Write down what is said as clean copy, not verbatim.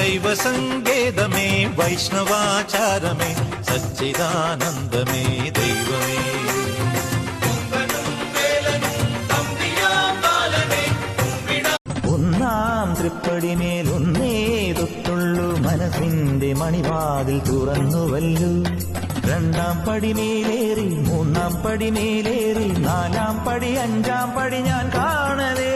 ശൈവസങ്കേതമേ വൈഷ്ണവാചാരമേ സച്ചിദാനന്ദമേ ദൈവമേ. ഒന്നാം തൃപ്പടിമേൽ ഒന്നേതൊത്തുള്ളൂ മനസ്സിന്റെ മണിവാതിൽ തുറന്നുവല്ലു. രണ്ടാം പടിമേലേറി മൂന്നാം പടിമേലേറി നാലാം പടി അഞ്ചാം പടി ഞാൻ കാണവേ